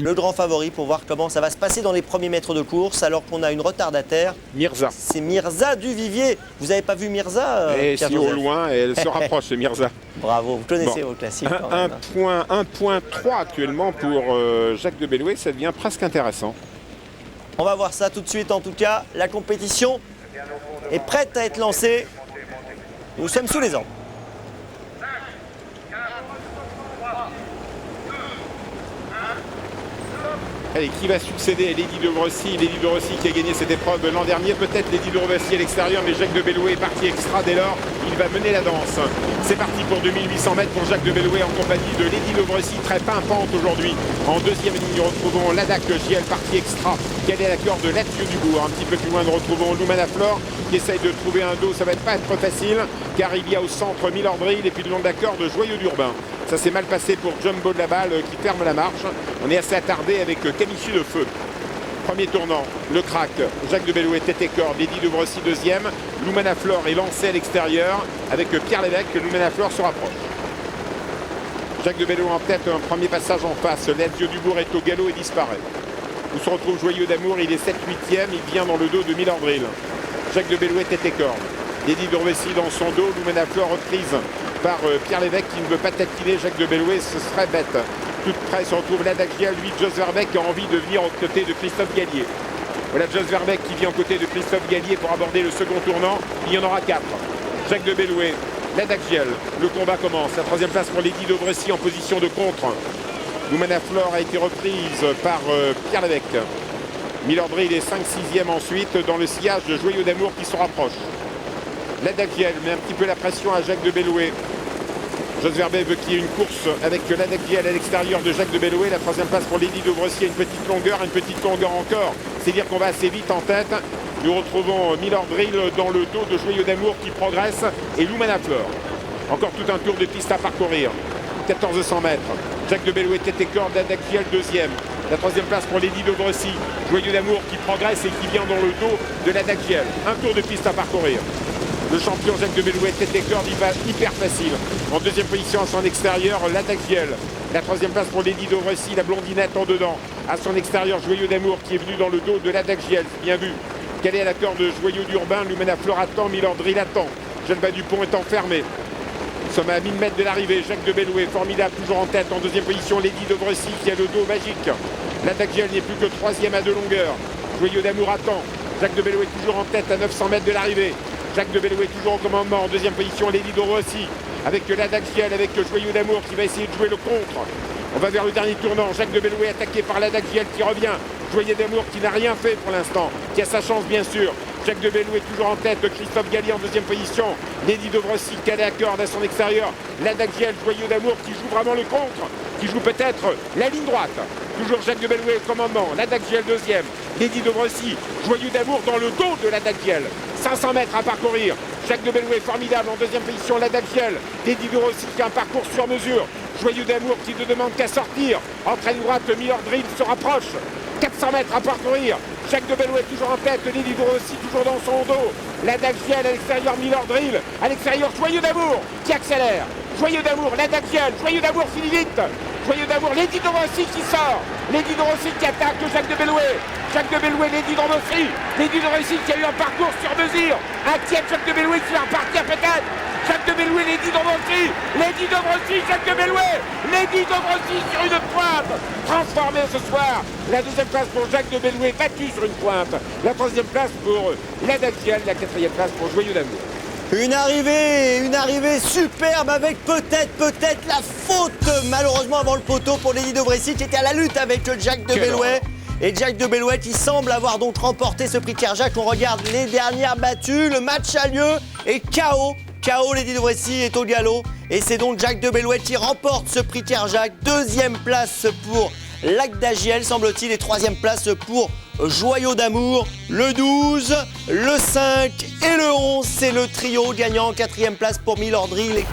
Le grand favori pour voir comment ça va se passer dans les premiers mètres de course alors qu'on a une retardataire. Mirza. C'est Mirza du Vivier. Vous n'avez pas vu Mirza Et si au loin, elle se rapproche, c'est Mirza. Bravo, vous connaissez vos classiques. Un point 3 actuellement pour Jacques de Bellouet, ça devient presque intéressant. On va voir ça tout de suite en tout cas. La compétition est prête à être lancée. Nous sommes sous les ans. Allez, qui va succéder à Lady de Brossy? Lady de Brossy qui a gagné cette épreuve l'an dernier, peut-être Lady de Brossy à l'extérieur, mais Jacques de Bellouet est parti extra dès lors, il va mener la danse. C'est parti pour 2800 mètres pour Jacques de Bellouet en compagnie de Lady de Brossy, très pimpante aujourd'hui. En deuxième ligne, nous retrouvons Ladac JL, parti extra, qui est à la corde de Lazio Dubourg. Un petit peu plus loin, nous retrouvons Lumana Flor, qui essaye de trouver un dos, ça va pas être facile, car il y a au centre Milordril et puis le long de la corde Joyeux d'Urbain. Ça s'est mal passé pour Jumbo de la Balle qui ferme la marche. On est assez attardé avec Camichi de Feu. Premier tournant, le crack. Jacques de Bellouet tête et corde. Lady de Brossy deuxième. Lumana Flor est lancé à l'extérieur avec Pierre Lévesque. Lumana Flor se rapproche. Jacques de Bellouet en tête, un premier passage en face. Lazio Dubourg est au galop et disparaît. Où se retrouve Joyeux d'Amour, il est 7-8e. Il vient dans le dos de Milordril. Jacques de Bellouet tête et corde. Lady de Brossy dans son dos. Lumana Flor reprise par Pierre Lévesque qui ne veut pas taquiner Jacques de Bellouet, ce serait bête. Toute près se retrouve Ladagia, lui, Jos Verbeek qui a envie de venir aux côtés de Christophe Gallier. Voilà Jos Verbeek qui vient aux côtés de Christophe Gallier pour aborder le second tournant. Il y en aura 4. Jacques de Bellouet, Ladagiel, le combat commence. La troisième place pour Lady de Brossy en position de contre. Lumana Flor a été reprise par Pierre Lévesque. Milordril est 5-6e ensuite dans le sillage de Joyeux d'Amour qui se rapproche. Ladagiel met un petit peu la pression à Jacques de Bellouet. Jos Verbeek veut qu'il y ait une course avec Ladagiel à l'extérieur de Jacques de Bellouet. La troisième place pour Lady de Brossy, une petite longueur encore. C'est-à-dire qu'on va assez vite en tête. Nous retrouvons Milordril dans le dos de Joyeux d'Amour qui progresse et Lumana Flor. Encore tout un tour de piste à parcourir. 1400 mètres. Jacques de Bellouet tête et corde, Ladagiel deuxième. La troisième place pour Lady de Brossy. Joyeux d'Amour qui progresse et qui vient dans le dos de Ladagiel. Un tour de piste à parcourir. Le champion Jacques de Bellouet tête et corde, il va hyper facile. En deuxième position à son extérieur, Ladagiel. La troisième place pour Lady de Brossy, la blondinette en dedans. À son extérieur, Joyeux d'Amour qui est venu dans le dos de Ladagiel. Bien vu. Quelle est à la corde de Joyeux d'Urbain, Lumana Flor attend, Milordril attend. Gelba Dupont est enfermé. Nous sommes à 1000 mètres de l'arrivée. Jacques de Bellouet, formidable, toujours en tête. En deuxième position, Lady de Brossy qui a le dos magique. Ladagiel n'est plus que troisième à 2 longueurs. Joyeux d'Amour attend. Jacques de Bellouet toujours en tête à 900 mètres de l'arrivée. Jacques de Bellouet toujours au commandement. En deuxième position, Lady de Brossy avec Ladagiel, avec Joyeux d'Amour qui va essayer de jouer le contre. On va vers le dernier tournant. Jacques de Bellouet attaqué par Ladagiel qui revient. Joyeux d'Amour qui n'a rien fait pour l'instant, qui a sa chance bien sûr. Jacques de Bellouet toujours en tête, Christophe Gallier en deuxième position. Lady de Brossy calé à corde à son extérieur. Ladagiel, Joyeux d'Amour qui joue vraiment le contre, qui joue peut-être la ligne droite. Toujours Jacques de Bellouet au commandement. Ladagiel deuxième. Lady de Brossy, Joyeux d'Amour dans le dos de Ladagiel. 500 mètres à parcourir. Jacques de Bellouet formidable en deuxième position. Ladagiel. Lady de Brossy qui a un parcours sur mesure. Joyeux d'Amour qui ne demande qu'à sortir. Entraîne droite, Milordril se rapproche. 400 mètres à parcourir. Jacques de Bellouet toujours en tête. Lady de Brossy toujours dans son dos. Ladagiel à l'extérieur, Milordril. À l'extérieur, Joyeux d'Amour qui accélère. Joyeux d'Amour, Ladagiel. Joyeux d'Amour finit vite. Joyeux d'Amour, Lady de Brossy qui sort. Lady de Brossy qui attaque Jacques de Bellouet. Jacques de Bellouet, Lady de Brossy. Lady de Brossy qui a eu un parcours sur mesure. Inquiète Jacques de Bellouet qui va repartir peut-être. Jacques de Bellouet, Lady de Brossy. Lady de Brossy, Jacques de Bellouet. Lady de Brossy sur une pointe. Transformée ce soir. La deuxième place pour Jacques de Bellouet, battue sur une pointe. La troisième place pour Ladagiel. La quatrième place pour Joyeux d'Amour. Une arrivée superbe avec peut-être la faute malheureusement avant le poteau pour Lady de Brossy qui était à la lutte avec Jacques de Bellouet. Et Jacques de Bellouet qui semble avoir donc remporté ce prix Kerjak. On regarde les dernières battues, le match a lieu et KO, Lady de Brossy est au galop. Et c'est donc Jacques de Bellouet qui remporte ce prix Kerjak. Deuxième place pour Ladagiel semble-t-il et troisième place pour Joyeux d'Amour. Le 12, le 5 et le 11, c'est le trio gagnant. Quatrième place pour Milordril et